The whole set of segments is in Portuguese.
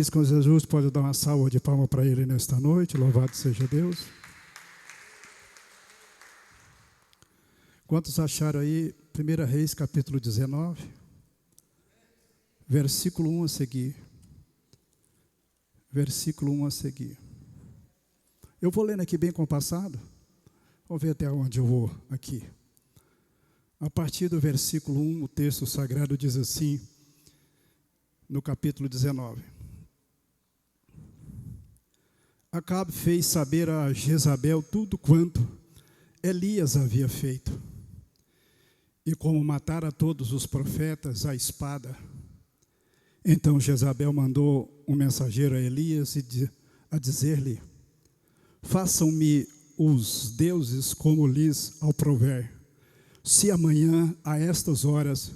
Com Jesus, pode dar uma salva de palmas para ele nesta noite, louvado seja Deus. Quantos acharam aí 1 Reis capítulo 19, versículo 1 a seguir? Versículo 1 a seguir. Eu vou lendo aqui bem compassado, vamos ver até onde eu vou aqui. A partir do versículo 1, o texto sagrado diz assim, no capítulo 19. Acabe fez saber a Jezabel tudo quanto Elias havia feito, e como matara todos os profetas à espada. Então Jezabel mandou um mensageiro a Elias a dizer-lhe: façam-me os deuses como lhes aprouver, se amanhã a estas horas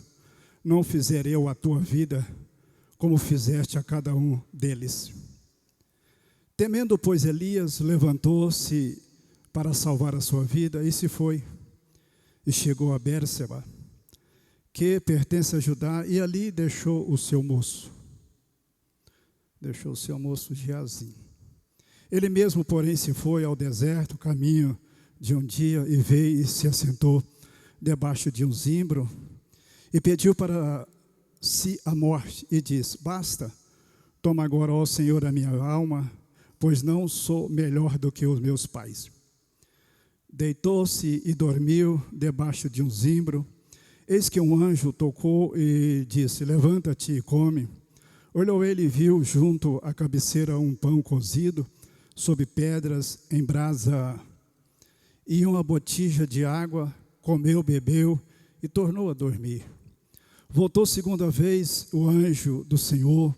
não fizer eu a tua vida como fizeste a cada um deles. Temendo, pois, Elias levantou-se para salvar a sua vida e se foi, e chegou a Bérseba, que pertence a Judá, e ali deixou o seu moço. Deixou o seu moço Geazi. Ele mesmo, porém, se foi ao deserto, caminho de um dia, e veio e se assentou debaixo de um zimbro, e pediu para si a morte, e disse: basta, toma agora, ó Senhor, a minha alma, pois não sou melhor do que os meus pais. Deitou-se e dormiu debaixo de um zimbro. Eis que um anjo tocou e disse: levanta-te e come. Olhou ele e viu junto à cabeceira um pão cozido, sob pedras em brasa, e uma botija de água. Comeu, bebeu e tornou a dormir. Voltou segunda vez o anjo do Senhor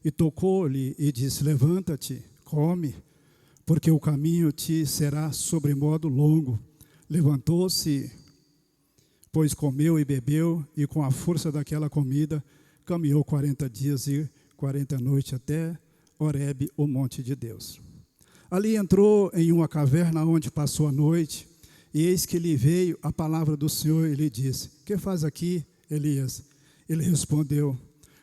e tocou-lhe e disse: levanta-te, come, porque o caminho te será sobremodo longo. Levantou-se, pois comeu e bebeu, e com a força daquela comida caminhou 40 dias e 40 noites até Horebe, o monte de Deus. Ali entrou em uma caverna onde passou a noite, e eis que lhe veio a palavra do Senhor e lhe disse: que faz aqui, Elias? Ele respondeu: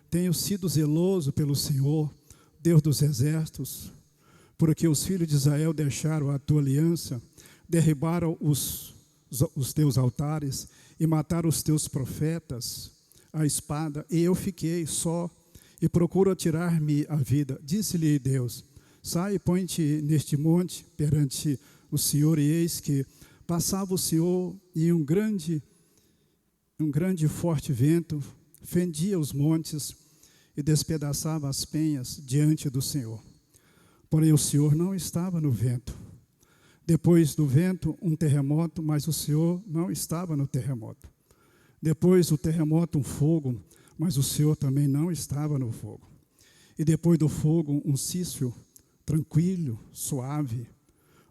tenho sido zeloso pelo Senhor, Deus dos exércitos, porque os filhos de Israel deixaram a tua aliança, derribaram os teus altares e mataram os teus profetas à espada, e eu fiquei só e procuro tirar-me a vida. Disse-lhe Deus: sai e põe-te neste monte perante o Senhor. E eis que passava o Senhor, e um grande e forte vento fendia os montes e despedaçava as penhas diante do Senhor. Porém o Senhor não estava no vento. Depois do vento, um terremoto, mas o Senhor não estava no terremoto. Depois do terremoto, um fogo, mas o Senhor também não estava no fogo. E depois do fogo, um cício tranquilo, suave.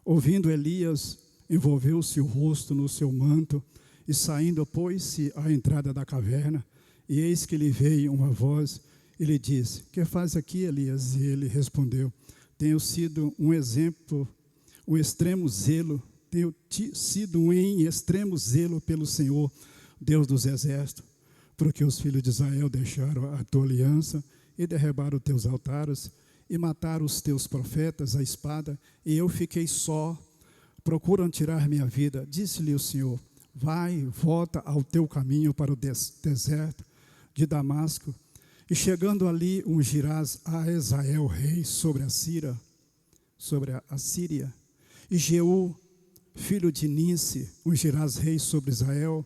Ouvindo Elias, envolveu-se o rosto no seu manto e saindo, pôs-se à entrada da caverna. E eis que lhe veio uma voz e lhe disse: que faz aqui, Elias? E ele respondeu: tenho sido em extremo zelo pelo Senhor, Deus dos exércitos, porque os filhos de Israel deixaram a tua aliança e derribaram os teus altares e mataram os teus profetas à espada, e eu fiquei só, procuram tirar minha vida. Disse-lhe o Senhor: vai, volta ao teu caminho para o deserto de Damasco, e chegando ali ungirás a Hazael rei sobre a Síria, e Jeú, filho de Ninsi, ungirás rei sobre Israel,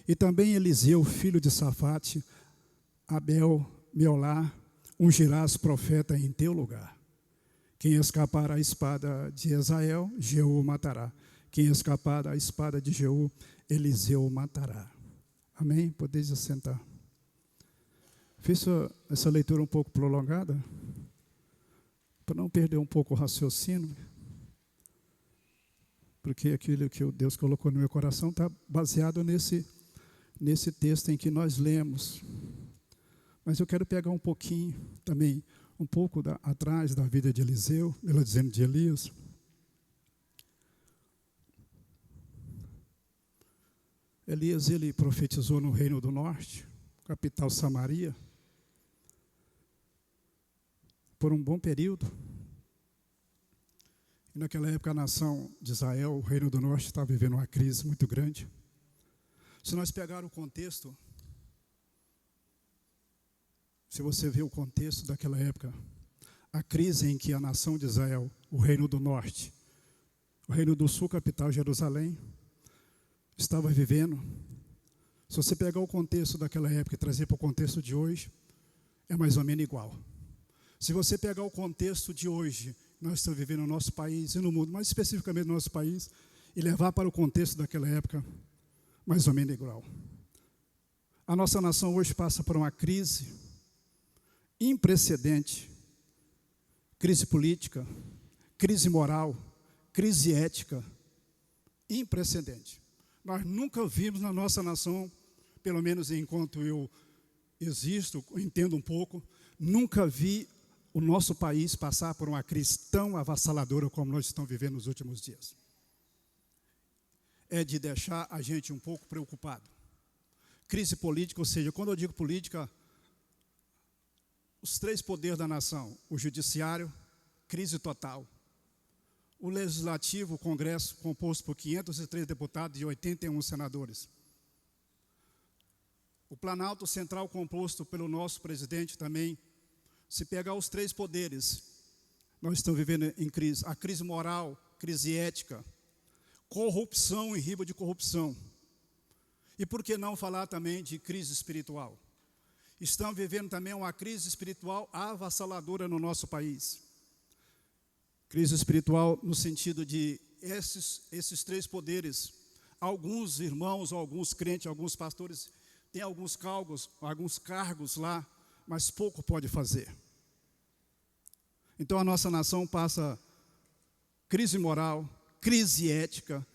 e também Eliseu, filho de Safate, Abel, Meolá, ungirás profeta em teu lugar. Quem escapar à espada de Hazael, Jeú matará. Quem escapar à espada de Jeú, Eliseu matará. Amém? Podeis assentar. Fiz essa leitura um pouco prolongada, para não perder um pouco o raciocínio, porque aquilo que Deus colocou no meu coração está baseado nesse texto em que nós lemos. Mas eu quero pegar um pouquinho também, um pouco atrás da vida de Eliseu, melhor dizendo, de Elias. Elias, ele profetizou no Reino do Norte, capital Samaria. por um bom período. E naquela época a nação de Israel, o Reino do Norte, estava vivendo uma crise muito grande. Se nós pegarmos o contexto, se você vê o contexto daquela época, a crise em que a nação de Israel, o Reino do Norte, o Reino do Sul, capital Jerusalém, estava vivendo. Se você pegar o contexto daquela época e trazer para o contexto de hoje, é mais ou menos igual. Se você pegar o contexto de hoje, nós estamos vivendo no nosso país e no mundo, mas especificamente no nosso país, e levar para o contexto daquela época, mais ou menos igual. A nossa nação hoje passa por uma crise imprecedente, crise política, crise moral, crise ética, imprecedente. Nós nunca vimos na nossa nação, pelo menos enquanto eu existo, entendo um pouco, nunca vi o nosso país passar por uma crise tão avassaladora como nós estamos vivendo nos últimos dias. É de deixar a gente um pouco preocupado. Crise política, ou seja, quando eu digo política, os três poderes da nação, o judiciário, crise total. O legislativo, o Congresso, composto por 503 deputados e 81 senadores. O Planalto Central, composto pelo nosso presidente também. Se pegar os três poderes, nós estamos vivendo em crise. A crise moral, crise ética, corrupção e riba de corrupção. E por que não falar também de crise espiritual? Estamos vivendo também uma crise espiritual avassaladora no nosso país. Crise espiritual no sentido de esses três poderes. Alguns irmãos, alguns crentes, alguns pastores têm alguns cargos lá, mas pouco pode fazer. Então a nossa nação passa crise moral, crise ética,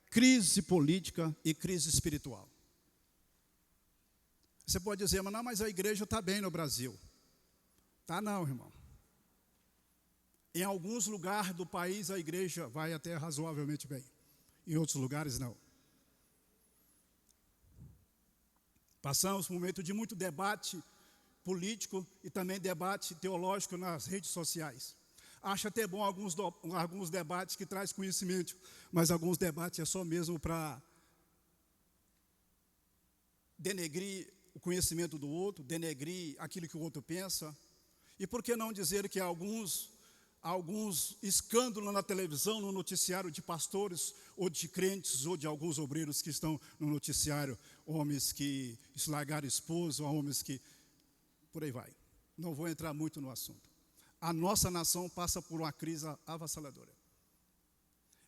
crise política e crise espiritual. Você pode dizer, mas a igreja está bem no Brasil. Está não, irmão. Em alguns lugares do país a igreja vai até razoavelmente bem. Em outros lugares não. Passamos por um momento de muito debate político e também debate teológico nas redes sociais. Acho até bom alguns debates que traz conhecimento, mas alguns debates é só mesmo para denegrir o conhecimento do outro, denegrir aquilo que o outro pensa. E por que não dizer que alguns escândalos na televisão, no noticiário de pastores, ou de crentes, ou de alguns obreiros que estão no noticiário, homens que eslargaram esposa, homens que... por aí vai. Não vou entrar muito no assunto. A nossa nação passa por uma crise avassaladora.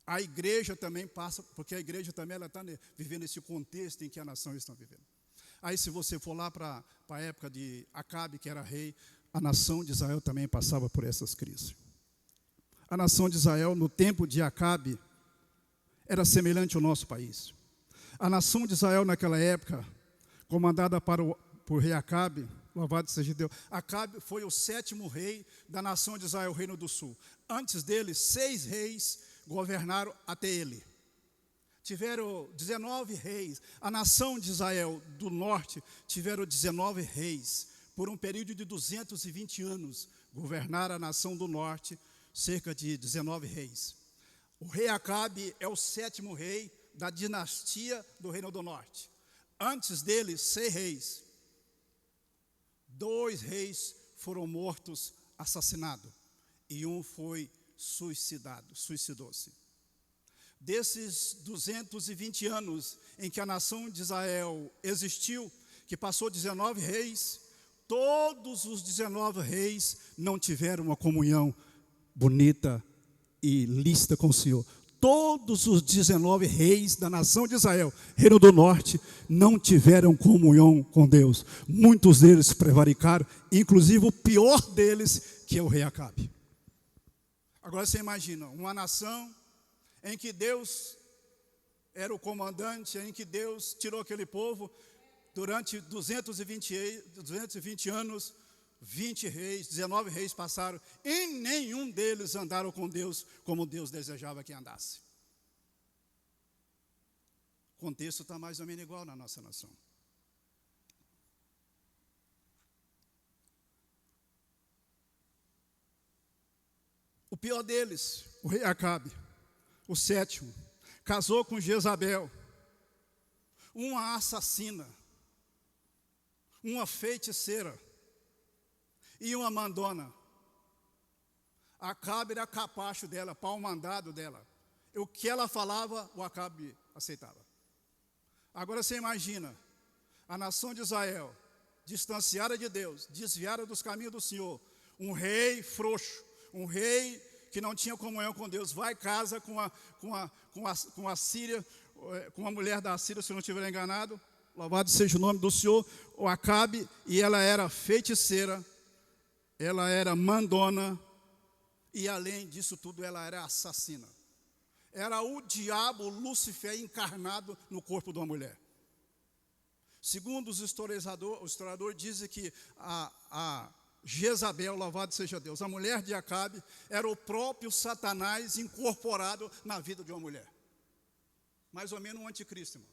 A igreja também passa, porque a igreja também está vivendo esse contexto em que a nação está vivendo. Aí se você for lá para a época de Acabe, que era rei, a nação de Israel também passava por essas crises. A nação de Israel, no tempo de Acabe, era semelhante ao nosso país. A nação de Israel naquela época, comandada por rei Acabe, louvado seja Deus, Acabe foi o 7º rei da nação de Israel, o Reino do Sul. Antes dele, 6 reis governaram até ele. Tiveram 19 reis. A nação de Israel do norte tiveram 19 reis. Por um período de 220 anos, governaram a nação do norte, cerca de 19 reis. O rei Acabe é o 7º rei da dinastia do Reino do Norte. Antes dele, 6 reis. 2 reis foram mortos, assassinados. E um foi suicidou-se. Desses 220 anos em que a nação de Israel existiu, que passou 19 reis, todos os 19 reis não tiveram uma comunhão bonita e lícita com o Senhor. Todos os 19 reis da nação de Israel, Reino do Norte, não tiveram comunhão com Deus. Muitos deles prevaricaram, inclusive o pior deles, que é o rei Acabe. Agora você imagina, uma nação em que Deus era o comandante, em que Deus tirou aquele povo durante 220 anos, 20 reis, 19 reis passaram, e nenhum deles andaram com Deus como Deus desejava que andasse. O contexto está mais ou menos igual na nossa nação. O pior deles, o rei Acabe, o sétimo, casou com Jezabel, uma assassina, uma feiticeira e uma mandona. Acabe era capacho dela, pau-mandado dela. O que ela falava, o Acabe aceitava. Agora você imagina, a nação de Israel, distanciada de Deus, desviada dos caminhos do Senhor, um rei frouxo, um rei que não tinha comunhão com Deus, vai casa com a Síria, com uma mulher da Síria, se eu não estiver enganado, louvado seja o nome do Senhor, o Acabe, e ela era feiticeira, ela era mandona, e além disso tudo, ela era assassina. Era o diabo, Lúcifer, encarnado no corpo de uma mulher. Segundo os historiadores dizem que a Jezabel, louvado seja Deus, a mulher de Acabe, era o próprio Satanás incorporado na vida de uma mulher. Mais ou menos um anticristo, irmão.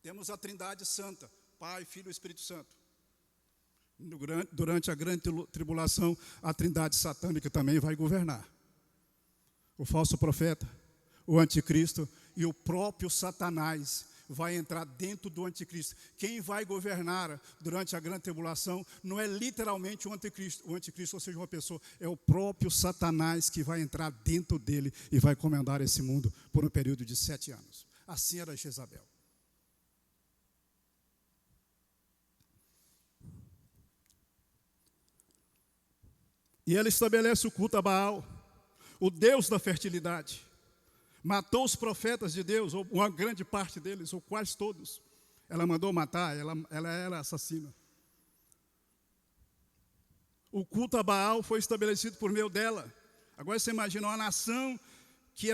Temos a Trindade Santa, Pai, Filho e Espírito Santo. Durante a grande tribulação, a Trindade satânica também vai governar. O falso profeta, o anticristo e o próprio Satanás vai entrar dentro do anticristo. Quem vai governar durante a grande tribulação não é literalmente o anticristo, ou seja, uma pessoa, é o próprio Satanás que vai entrar dentro dele e vai comandar esse mundo por um período de 7 anos. Assim era Jezabel. E ela estabelece o culto a Baal, o Deus da fertilidade. Matou os profetas de Deus, ou uma grande parte deles, ou quase todos. Ela mandou matar, ela era assassina. O culto a Baal foi estabelecido por meio dela. Agora você imagina uma nação que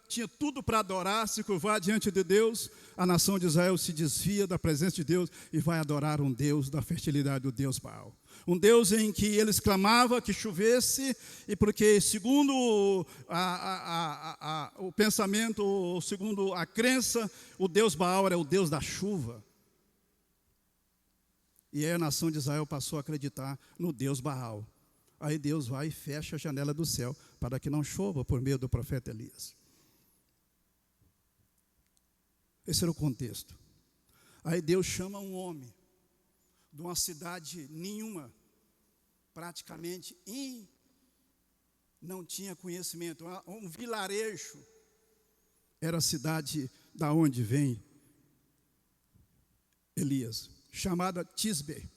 tinha tudo para adorar, se curvar diante de Deus. A nação de Israel se desvia da presença de Deus e vai adorar um Deus da fertilidade, o Deus Baal. Um Deus em que eles clamavam que chovesse, e porque segundo o pensamento, segundo a crença, o Deus Baal era o Deus da chuva. E aí a nação de Israel passou a acreditar no Deus Baal. Aí Deus vai e fecha a janela do céu para que não chova por meio do profeta Elias. Esse era o contexto. Aí Deus chama um homem de uma cidade nenhuma, praticamente, e não tinha conhecimento. Um vilarejo era a cidade da onde vem Elias, chamada Tisbe.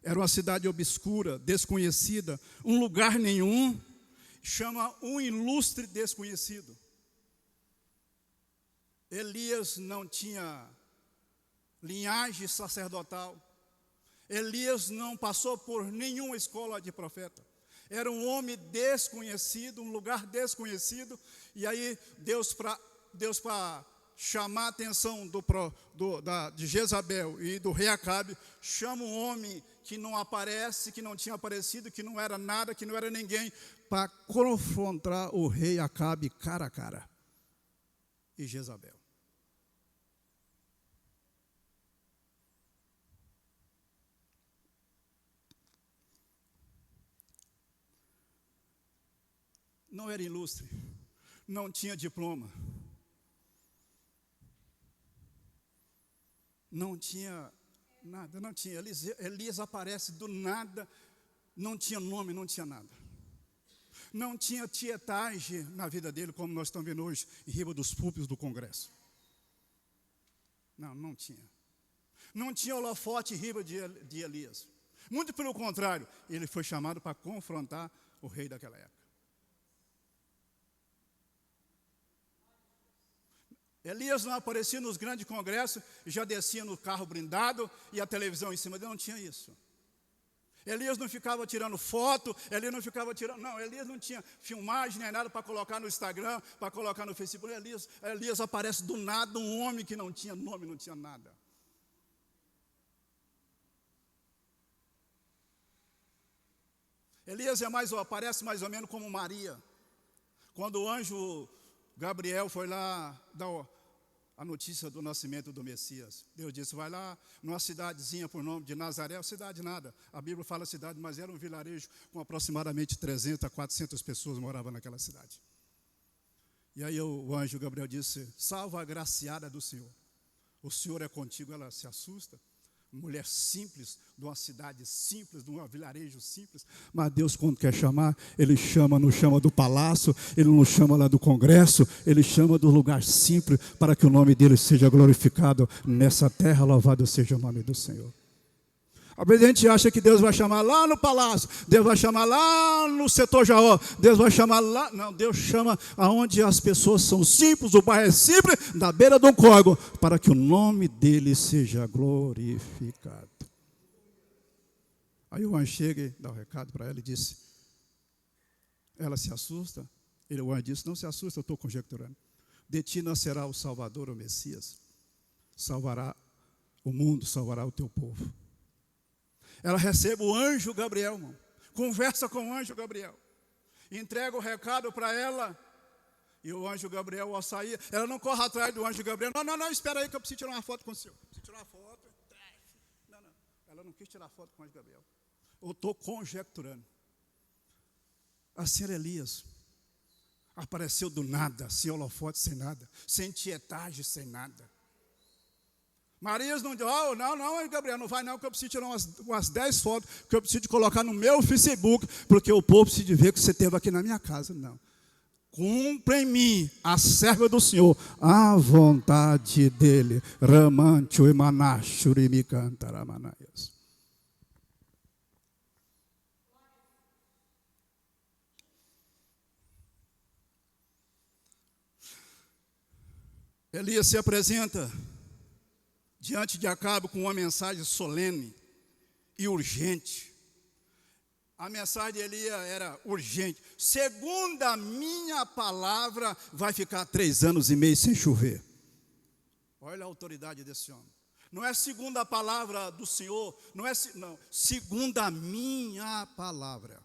Era uma cidade obscura, desconhecida, um lugar nenhum, chama um ilustre desconhecido. Elias não tinha linhagem sacerdotal. Elias não passou por nenhuma escola de profeta. Era um homem desconhecido, um lugar desconhecido. E aí Deus para chamar a atenção de Jezabel e do rei Acabe, chama um homem que não aparece, que não tinha aparecido, que não era nada, que não era ninguém, para confrontar o rei Acabe cara a cara. E Jezabel. Não era ilustre, não tinha diploma, não tinha nada, não tinha. Elias aparece do nada, não tinha nome, não tinha nada. Não tinha tietagem na vida dele, como nós estamos vendo hoje, em riba dos púlpitos do Congresso. Não tinha. Não tinha holofote em riba de Elias. Muito pelo contrário, ele foi chamado para confrontar o rei daquela época. Elias não aparecia nos grandes congressos e já descia no carro blindado e a televisão em cima dele, não tinha isso. Elias não ficava tirando foto, Elias não tinha filmagem nem nada para colocar no Instagram, para colocar no Facebook. Elias aparece do nada, um homem que não tinha nome, não tinha nada. Elias aparece mais ou menos como Maria. Quando o anjo Gabriel foi lá a notícia do nascimento do Messias. Deus disse, vai lá numa cidadezinha por nome de Nazaré, cidade nada, a Bíblia fala cidade, mas era um vilarejo com aproximadamente 300 a 400 pessoas moravam naquela cidade. E aí o anjo Gabriel disse, salva a agraciada do Senhor, o Senhor é contigo. Ela se assusta, mulher simples, de uma cidade simples, de um vilarejo simples, mas Deus, quando quer chamar, Ele chama, não chama do palácio, Ele não chama lá do congresso, Ele chama do lugar simples, para que o nome dEle seja glorificado nessa terra. Louvado seja o nome do Senhor. Às vezes a gente acha que Deus vai chamar lá no palácio, Deus vai chamar lá no setor Jaó, Deus vai chamar lá. Não, Deus chama aonde as pessoas são simples, o bairro é simples, na beira de um córrego, para que o nome dEle seja glorificado. Aí o anjo chega e dá um recado para ela e disse, ela se assusta, o anjo disse, não se assusta, eu estou conjecturando. De ti nascerá o Salvador, o Messias, salvará o mundo, salvará o teu povo. Ela recebe o anjo Gabriel, irmão. Conversa com o anjo Gabriel. Entrega o recado para ela. E o anjo Gabriel, ao sair, ela não corre atrás do anjo Gabriel. Não, espera aí que eu preciso tirar uma foto com o senhor. Preciso tirar uma foto. Não. Ela não quis tirar foto com o anjo Gabriel. Eu estou conjecturando. Assim era Elias. Apareceu do nada, sem holofote, sem nada. Sem tietagem, sem nada. Marias não disse, não, Gabriel, não vai não, que eu preciso tirar umas 10 fotos, que eu preciso colocar no meu Facebook, porque o povo precisa ver que você esteve aqui na minha casa. Não. Cumpra em mim, a serva do Senhor, a vontade dEle. Ramantio e manachurimi cantaramanaias. Elias se apresenta diante de Acabe com uma mensagem solene e urgente. A mensagem de Elias era urgente. Segundo a minha palavra, vai ficar 3 anos e meio sem chover. Olha a autoridade desse homem. Não é segundo a palavra do Senhor, não, segundo a minha palavra.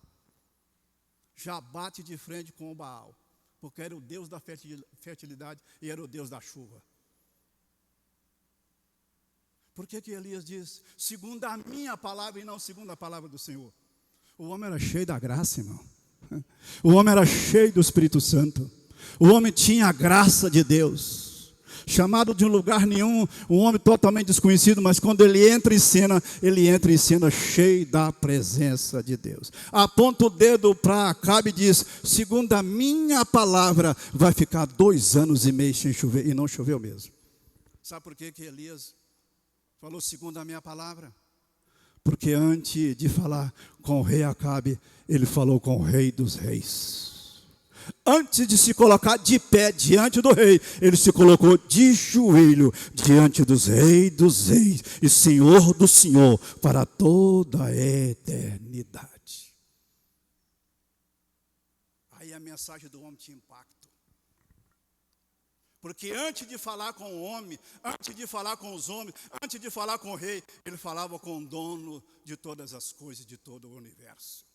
Já bate de frente com o Baal, porque era o Deus da fertilidade e era o Deus da chuva. Por que Elias diz, segundo a minha palavra e não segundo a palavra do Senhor? O homem era cheio da graça, irmão. O homem era cheio do Espírito Santo. O homem tinha a graça de Deus. Chamado de um lugar nenhum, um homem totalmente desconhecido, mas quando ele entra em cena cheio da presença de Deus. Aponta o dedo para Acabe e diz, segundo a minha palavra, vai ficar 2 anos e meio sem chover. E não choveu mesmo. Sabe por que Elias falou segundo a minha palavra? Porque antes de falar com o rei Acabe, ele falou com o rei dos reis. Antes de se colocar de pé diante do rei, ele se colocou de joelho diante dos reis e Senhor do Senhor para toda a eternidade. Aí a mensagem do homem tinha impacto. Porque antes de falar com o homem, antes de falar com os homens, antes de falar com o rei, ele falava com o dono de todas as coisas, de todo o universo.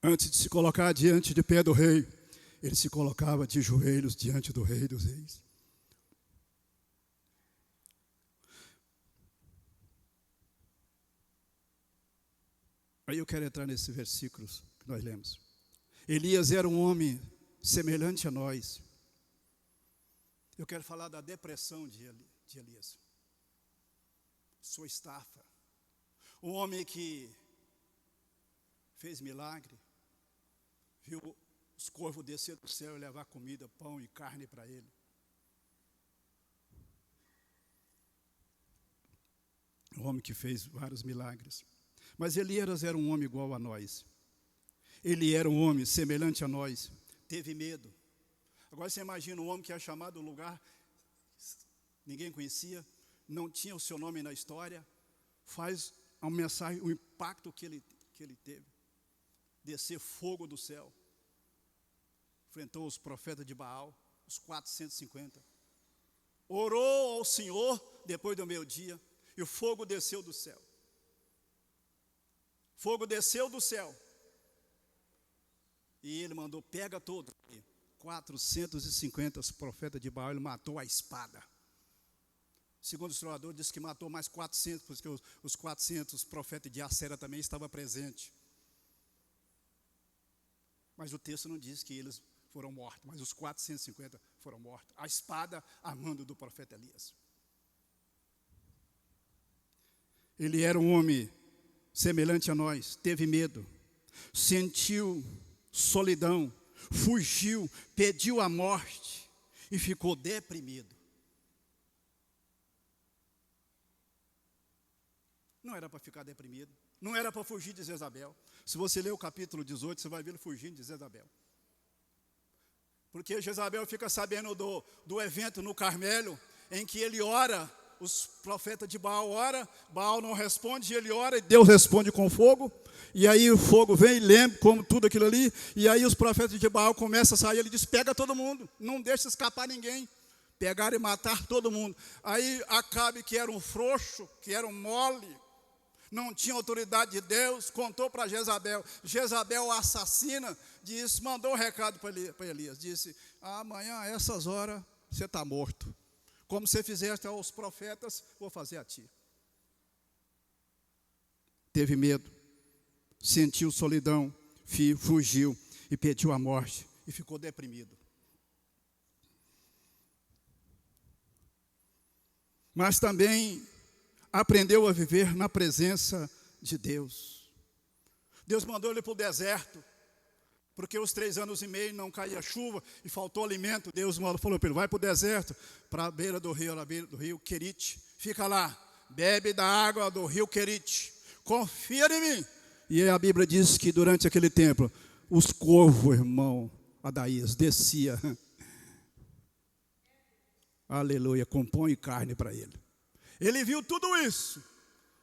Antes de se colocar diante de pé do rei, ele se colocava de joelhos diante do rei dos reis. Aí eu quero entrar nesses versículos que nós lemos. Elias era um homem semelhante a nós. Eu quero falar da depressão de Elias. Sua estafa. Um homem que fez milagre. Viu os corvos descer do céu e levar comida, pão e carne para ele. Um homem que fez vários milagres. Mas Elias era um homem igual a nós. Ele era um homem semelhante a nós. Teve medo. Agora você imagina um homem que é chamado do lugar, ninguém conhecia, não tinha o seu nome na história. Faz a mensagem, o impacto que ele teve. Descer fogo do céu. enfrentou os profetas de Baal, os 450. Orou ao Senhor depois do meio-dia, e o fogo desceu do céu. Fogo desceu do céu. E ele mandou, pega todos. 450 profetas de Baal, ele matou a espada. Segundo o historiador, diz que matou mais 400, porque os 400 profetas de Acera também estavam presentes. Mas o texto não diz que eles foram mortos, mas os 450 foram mortos. A espada a mando do profeta Elias. Ele era um homem semelhante a nós, teve medo, sentiu solidão, fugiu, pediu a morte e ficou deprimido. Não era para ficar deprimido, não era para fugir de Jezabel. Se você ler o capítulo 18, você vai ver ele fugindo de Jezabel. Porque Jezabel fica sabendo do evento no Carmelo, em que ele ora, os profetas de Baal oram, Baal não responde, ele ora e Deus responde com fogo. E aí o fogo vem e lembra como tudo aquilo ali. E aí os profetas de Baal começam a sair, ele diz, pega todo mundo, não deixa escapar ninguém. Pegaram e mataram todo mundo. Aí Acabe, que era um frouxo, que era um mole, não tinha autoridade de Deus, contou para Jezabel. Jezabel, assassina, disse, mandou um recado para Elias, disse, amanhã a essas horas você está morto. Como você fizeste aos profetas, vou fazer a ti. Teve medo, sentiu solidão, fugiu e pediu a morte e ficou deprimido. Mas também aprendeu a viver na presença de Deus. Deus mandou ele para o deserto, porque os 3 anos e meio não caía chuva e faltou alimento. Deus falou para ele, vai para o deserto, para a beira do rio, na beira do rio Querite. Fica lá, bebe da água do rio Querite. Confia em mim. E a Bíblia diz que durante aquele tempo, os corvos, irmão Adaías, descia. Aleluia, compõe carne para ele. Ele viu tudo isso.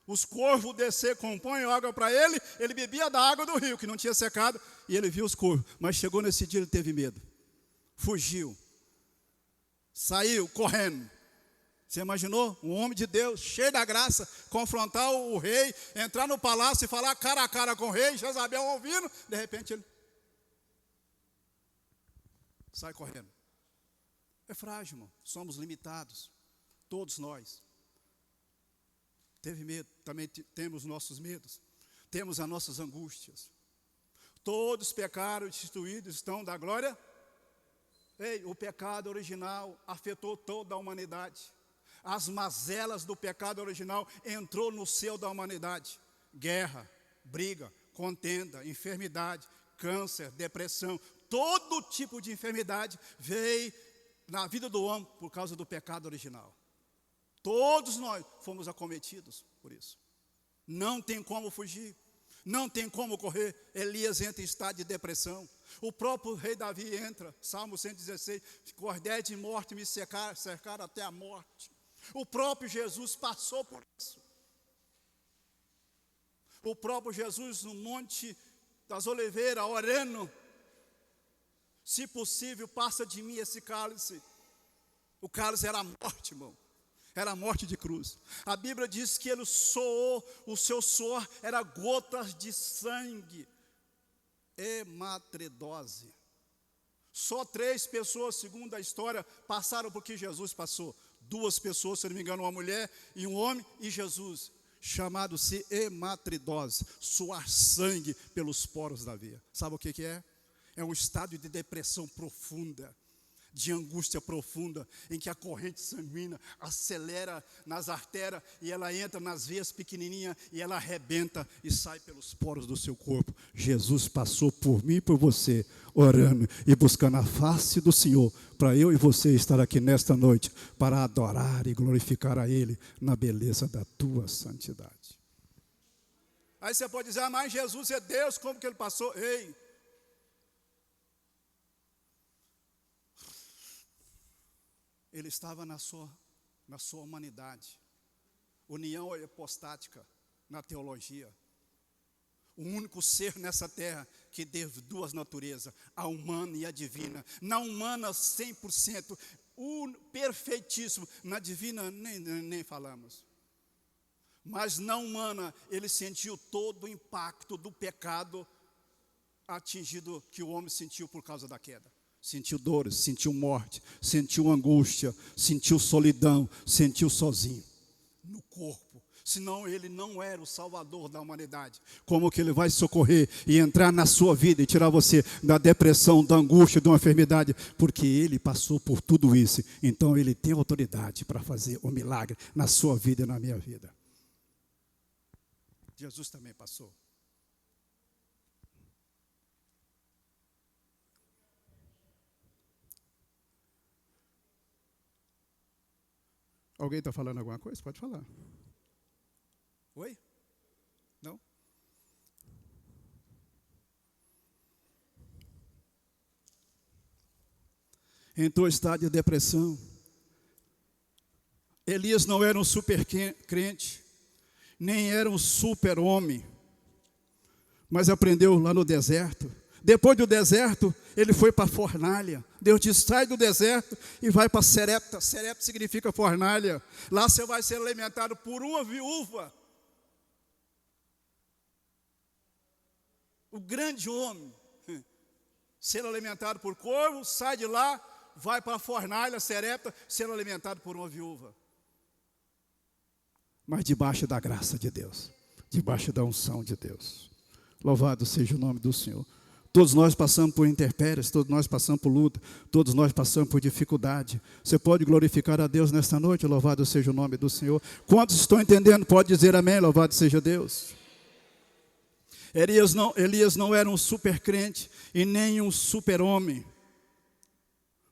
Os corvos descer, compõem água para ele. Ele bebia da água do rio, que não tinha secado. E ele viu os corvos. Mas chegou nesse dia, ele teve medo. Fugiu. Saiu correndo. Você imaginou? Um homem de Deus, cheio da graça, confrontar o rei, entrar no palácio e falar cara a cara com o rei. Jezabel ouvindo. De repente ele sai correndo. É frágil, irmão. Somos limitados. Todos nós. Teve medo, também temos nossos medos, temos as nossas angústias. Todos pecaram, destituídos estão da glória. Ei, o pecado original afetou toda a humanidade. As mazelas do pecado original entrou no seio da humanidade. Guerra, briga, contenda, enfermidade, câncer, depressão, todo tipo de enfermidade veio na vida do homem por causa do pecado original. Todos nós fomos acometidos por isso. Não tem como fugir. Não tem como correr. Elias entra em estado de depressão. O próprio rei Davi entra. Salmo 116. Cordéis de morte me cercaram até a morte. O próprio Jesus passou por isso. O próprio Jesus no Monte das Oliveiras, orando. Se possível, passa de mim esse cálice. O cálice era a morte, irmão. Era a morte de cruz. A Bíblia diz que ele soou, o seu suor era gotas de sangue. Hematredose. Só 3 pessoas, segundo a história, passaram por que Jesus passou. 2 pessoas, se não me engano, uma mulher e um homem, e Jesus, chamado-se hematridose, suar sangue pelos poros da veia. Sabe o que é? É um estado de depressão profunda, de angústia profunda, em que a corrente sanguínea acelera nas artérias e ela entra nas veias pequenininhas e ela arrebenta e sai pelos poros do seu corpo. Jesus passou por mim e por você, orando e buscando a face do Senhor, para eu e você estar aqui nesta noite, para adorar e glorificar a Ele na beleza da tua santidade. Aí você pode dizer, mas Jesus é Deus, como que Ele passou? Ei, Ele estava na sua humanidade. União hipostática na teologia. O único ser nessa terra que teve duas naturezas, a humana e a divina. Na humana 100%, perfeitíssimo. Na divina nem falamos. Mas na humana ele sentiu todo o impacto do pecado atingido que o homem sentiu por causa da queda. Sentiu dores, sentiu morte, sentiu angústia, sentiu solidão, sentiu sozinho no corpo. Senão ele não era o salvador da humanidade. Como que ele vai socorrer e entrar na sua vida e tirar você da depressão, da angústia, de uma enfermidade? Porque ele passou por tudo isso. Então ele tem autoridade para fazer o milagre na sua vida e na minha vida. Jesus também passou. Alguém está falando alguma coisa? Pode falar. Oi? Não? Entrou em estado de depressão. Elias não era um super crente, nem era um super homem, mas aprendeu lá no deserto. Depois do deserto, ele foi para a fornalha. Deus disse, sai do deserto e vai para Serepta. Serepta significa fornalha. Lá você vai ser alimentado por uma viúva. O grande homem, sendo alimentado por corvos, sai de lá, vai para a fornalha, Serepta, sendo alimentado por uma viúva. Mas debaixo da graça de Deus, debaixo da unção de Deus. Louvado seja o nome do Senhor. Todos nós passamos por intempéries, todos nós passamos por luta, todos nós passamos por dificuldade. Você pode glorificar a Deus nesta noite, louvado seja o nome do Senhor. Quantos estão entendendo, pode dizer amém, louvado seja Deus. Elias não era um super crente e nem um super homem.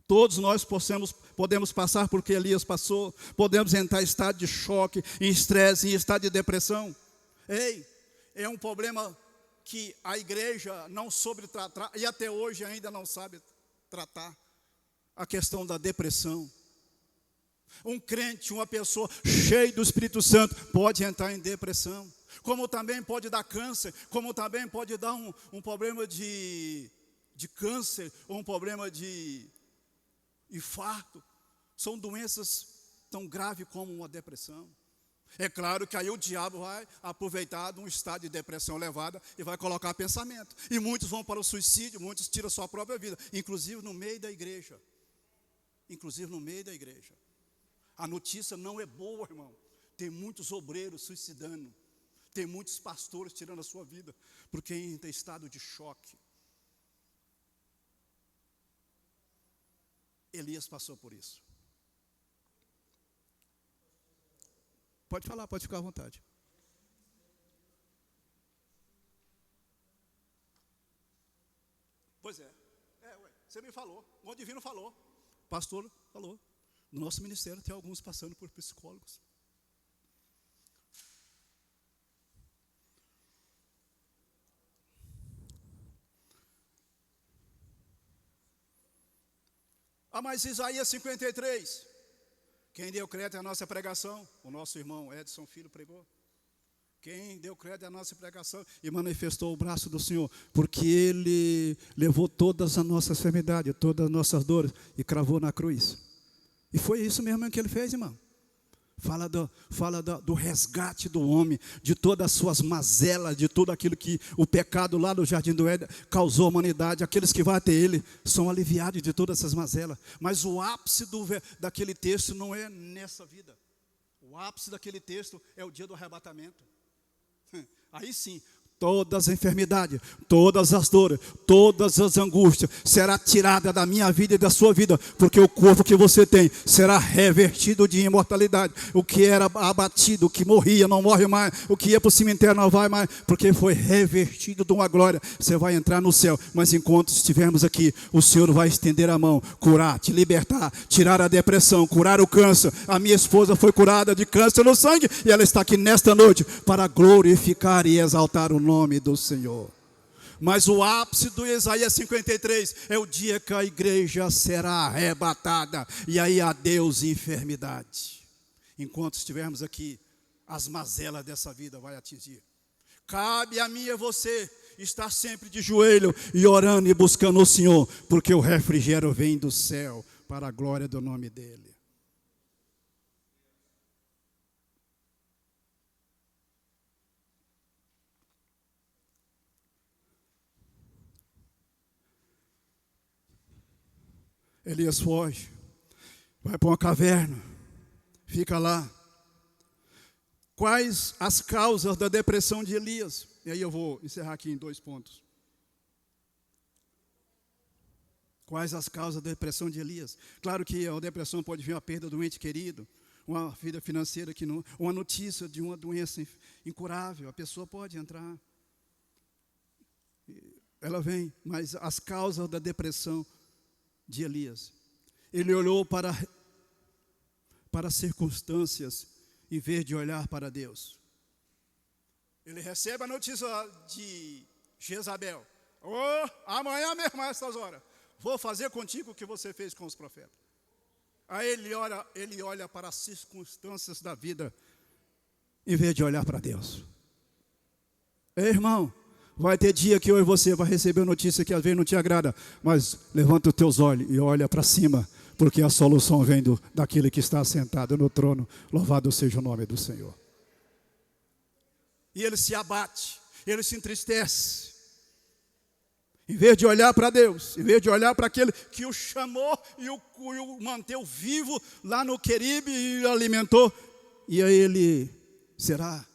Todos nós podemos passar por que Elias passou, podemos entrar em estado de choque, em estresse, em estado de depressão. É um problema que a igreja não soube tratar, e até hoje ainda não sabe tratar, a questão da depressão. Um crente, uma pessoa cheia do Espírito Santo, pode entrar em depressão, como também pode dar câncer, como também pode dar um problema de câncer, ou um problema de infarto. São doenças tão graves como uma depressão. É claro que aí o diabo vai aproveitar de um estado de depressão elevada e vai colocar pensamento. E muitos vão para o suicídio, muitos tiram sua própria vida, inclusive no meio da igreja. Inclusive no meio da igreja. A notícia não é boa, irmão. Tem muitos obreiros suicidando. Tem muitos pastores tirando a sua vida, porque entra em estado de choque. Elias passou por isso. Pode falar, pode ficar à vontade. Pois é. Você me falou, o divino falou, o pastor falou. No nosso ministério tem alguns passando por psicólogos. Mas Isaías 53, quem deu crédito à nossa pregação? O nosso irmão Edson Filho pregou. Quem deu crédito à nossa pregação e manifestou o braço do Senhor, porque Ele levou todas as nossas enfermidades, todas as nossas dores e cravou na cruz. E foi isso mesmo que Ele fez, irmão. Fala do resgate do homem, de todas as suas mazelas, de tudo aquilo que o pecado lá no Jardim do Éden causou à humanidade. Aqueles que vão até Ele são aliviados de todas essas mazelas. Mas o ápice daquele texto não é nessa vida. O ápice daquele texto é o dia do arrebatamento. Aí sim, todas as enfermidades, todas as dores, todas as angústias será tirada da minha vida e da sua vida, porque o corpo que você tem será revertido de imortalidade. O que era abatido, o que morria não morre mais, o que ia para o cemitério não vai mais, porque foi revertido de uma glória. Você vai entrar no céu, mas enquanto estivermos aqui, o Senhor vai estender a mão, curar, te libertar, tirar a depressão, curar o câncer. A minha esposa foi curada de câncer no sangue e ela está aqui nesta noite para glorificar e exaltar o nome do Senhor. Mas o ápice do Isaías 53 é o dia que a igreja será arrebatada, e aí adeus enfermidade. Enquanto estivermos aqui, as mazelas dessa vida vai atingir. Cabe a mim e a você estar sempre de joelho e orando e buscando o Senhor, porque o refrigério vem do céu para a glória do nome dEle. Elias foge, vai para uma caverna, fica lá. Quais as causas da depressão de Elias? E aí eu vou encerrar aqui em 2 pontos. Quais as causas da depressão de Elias? Claro que a depressão pode vir a perda do ente querido, uma vida financeira que não, uma notícia de uma doença incurável, a pessoa pode entrar. Ela vem, mas as causas da depressão de Elias. Ele olhou para as circunstâncias em vez de olhar para Deus. Ele recebe a notícia de Jezabel. Amanhã mesmo a essas horas, vou fazer contigo o que você fez com os profetas. Aí ele olha para as circunstâncias da vida em vez de olhar para Deus. Ei, irmão, vai ter dia que eu e você vai receber notícia que às vezes não te agrada, mas levanta os teus olhos e olha para cima, porque a solução vem daquele que está sentado no trono. Louvado seja o nome do Senhor. E ele se abate, ele se entristece. Em vez de olhar para Deus, em vez de olhar para aquele que o chamou e o manteve vivo lá no Queribe e o alimentou, e aí ele será,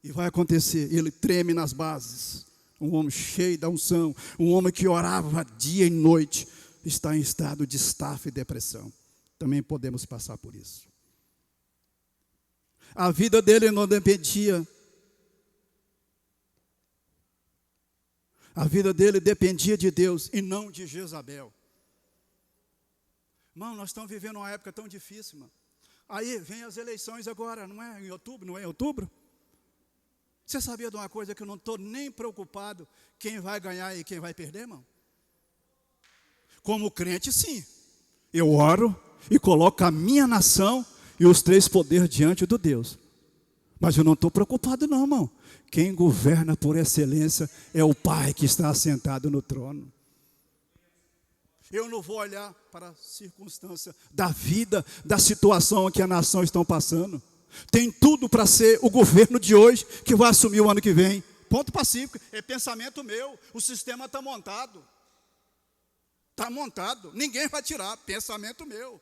e vai acontecer, ele treme nas bases. Um homem cheio da unção, um homem que orava dia e noite, está em estado de estafa e depressão. Também podemos passar por isso. A vida dele não dependia. A vida dele dependia de Deus e não de Jezabel. Irmão, nós estamos vivendo uma época tão difícil, irmão. Aí vem as eleições agora, não é em outubro, não é em outubro? Você sabia de uma coisa que eu não estou nem preocupado quem vai ganhar e quem vai perder, irmão? Como crente, sim. Eu oro e coloco a minha nação e os 3 poderes diante do Deus. Mas eu não estou preocupado não, irmão. Quem governa por excelência é o Pai que está assentado no trono. Eu não vou olhar para a circunstância da vida, da situação que a nação está passando. Tem tudo para ser o governo de hoje que vai assumir o ano que vem. Ponto pacífico, é pensamento meu. O sistema está montado. Está montado, ninguém vai tirar, pensamento meu.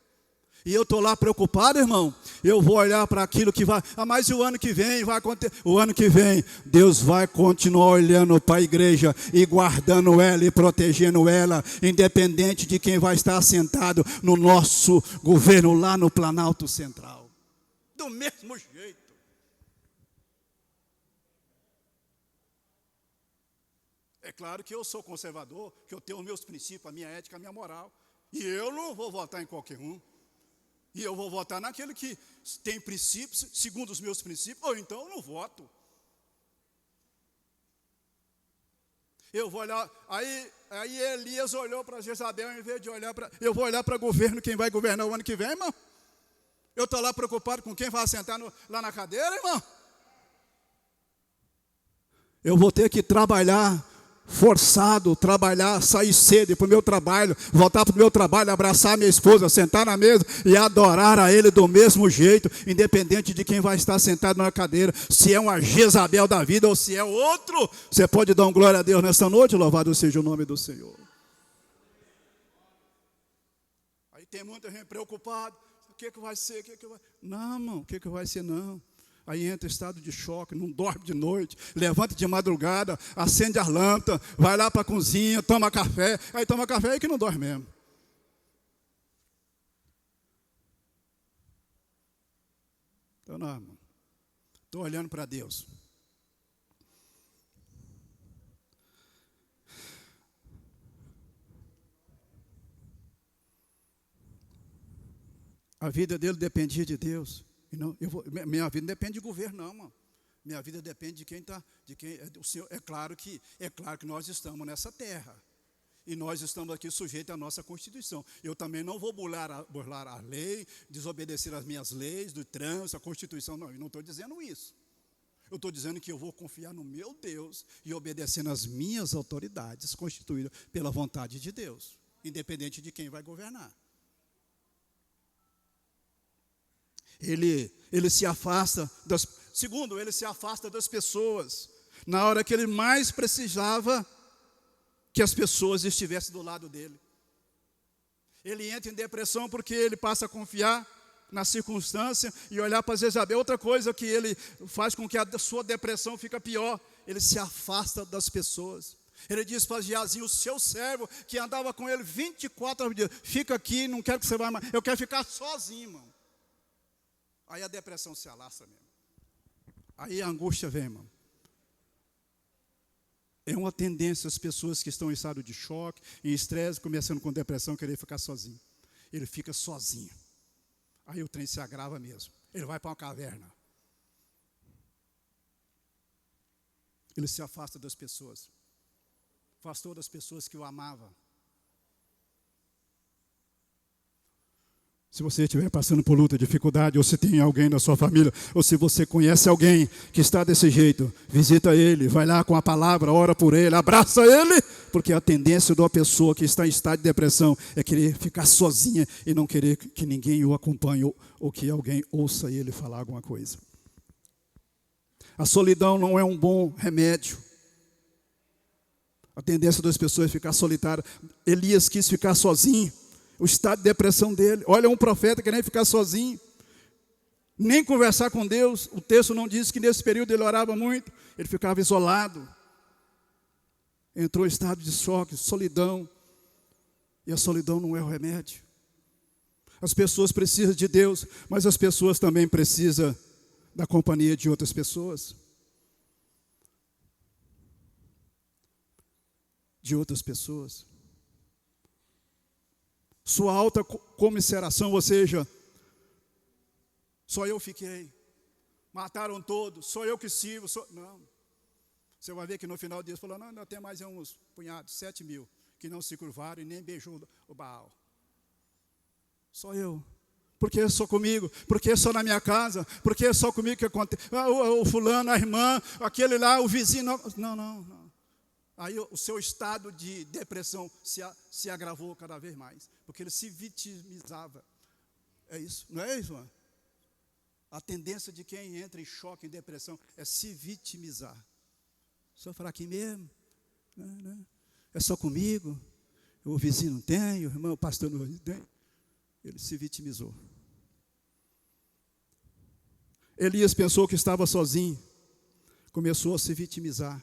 E eu estou lá preocupado, irmão. Eu vou olhar para aquilo que vai. Mas o ano que vem vai acontecer. O ano que vem, Deus vai continuar olhando para a igreja e guardando ela e protegendo ela, independente de quem vai estar sentado no nosso governo lá no Planalto Central. Do mesmo jeito. É claro que eu sou conservador, que eu tenho os meus princípios, a minha ética, a minha moral. E eu não vou votar em qualquer um. E eu vou votar naquele que tem princípios, segundo os meus princípios, ou então eu não voto. Eu vou olhar, aí Elias olhou para Jezabel, em vez de olhar para... Eu vou olhar para o governo, quem vai governar o ano que vem, irmão? Eu estou lá preocupado com quem vai sentar lá na cadeira, irmão? Eu vou ter que trabalhar forçado, trabalhar, sair cedo para o meu trabalho, voltar para o meu trabalho, abraçar minha esposa, sentar na mesa e adorar a Ele do mesmo jeito, independente de quem vai estar sentado na cadeira, se é uma Jezabel da vida ou se é outro. Você pode dar um glória a Deus nessa noite? Louvado seja o nome do Senhor. Aí tem muita gente preocupada, o que vai ser, Não, irmão, o que vai ser não. Aí entra em estado de choque, não dorme de noite, levanta de madrugada, acende as lâmpadas, vai lá para a cozinha, toma café, aí toma café e que não dorme mesmo. Então não, irmão. Estou olhando para Deus. A vida dele dependia de Deus. Não, minha vida não depende de governo, não, mano. Minha vida depende de quem está, o Senhor. É claro que nós estamos nessa terra. E nós estamos aqui sujeitos à nossa Constituição. Eu também não vou burlar a lei, desobedecer as minhas leis do trânsito, a Constituição, não. Eu não estou dizendo isso. Eu estou dizendo que eu vou confiar no meu Deus e obedecer nas minhas autoridades constituídas pela vontade de Deus, independente de quem vai governar. Ele se afasta segundo, ele se afasta das pessoas na hora que ele mais precisava que as pessoas estivessem do lado dele. Ele entra em depressão porque ele passa a confiar na circunstância e olhar para Jezabel. Outra coisa que ele faz com que a sua depressão fica pior, ele se afasta das pessoas. Ele diz para Geazi, o seu servo, que andava com ele 24 horas por dia, fica aqui, não quero que você vá mais, eu quero ficar sozinho, irmão. Aí a depressão se alastra mesmo. Aí a angústia vem, irmão. É uma tendência as pessoas que estão em estado de choque, em estresse, começando com depressão, querer ficar sozinho. Ele fica sozinho. Aí o trem se agrava mesmo. Ele vai para uma caverna. Ele se afasta das pessoas. Afastou das pessoas que o amavam. Se você estiver passando por luta, dificuldade, ou se tem alguém na sua família, ou se você conhece alguém que está desse jeito, visita ele, vai lá com a palavra, ora por ele, abraça ele, porque a tendência de uma pessoa que está em estado de depressão é querer ficar sozinha e não querer que ninguém o acompanhe ou que alguém ouça ele falar alguma coisa. A solidão não é um bom remédio. A tendência das pessoas é ficar solitária. Elias quis ficar sozinho. O estado de depressão dele. Olha, um profeta querendo ficar sozinho, nem conversar com Deus. O texto não diz que nesse período ele orava muito, ele ficava isolado. Entrou em estado de choque, solidão. E a solidão não é o remédio. As pessoas precisam de Deus, mas as pessoas também precisam da companhia de outras pessoas. De outras pessoas. Sua alta comiseração, ou seja, só eu fiquei, mataram todos, só eu que sirvo, não. Você vai ver que no final disso, falou, não, ainda tem mais uns punhados, 7.000, que não se curvaram e nem beijou o Baal. Só eu. Por que só comigo? Por que só na minha casa? Por que só comigo que acontece? O fulano, a irmã, aquele lá, o vizinho, não. Aí o seu estado de depressão se agravou cada vez mais, porque ele se vitimizava. É isso, não é isso, mano? A tendência de quem entra em choque, em depressão, é se vitimizar. Só falar aqui mesmo, não. É só comigo, o vizinho não tem, o irmão, o pastor não tem. Ele se vitimizou. Elias pensou que estava sozinho, começou a se vitimizar.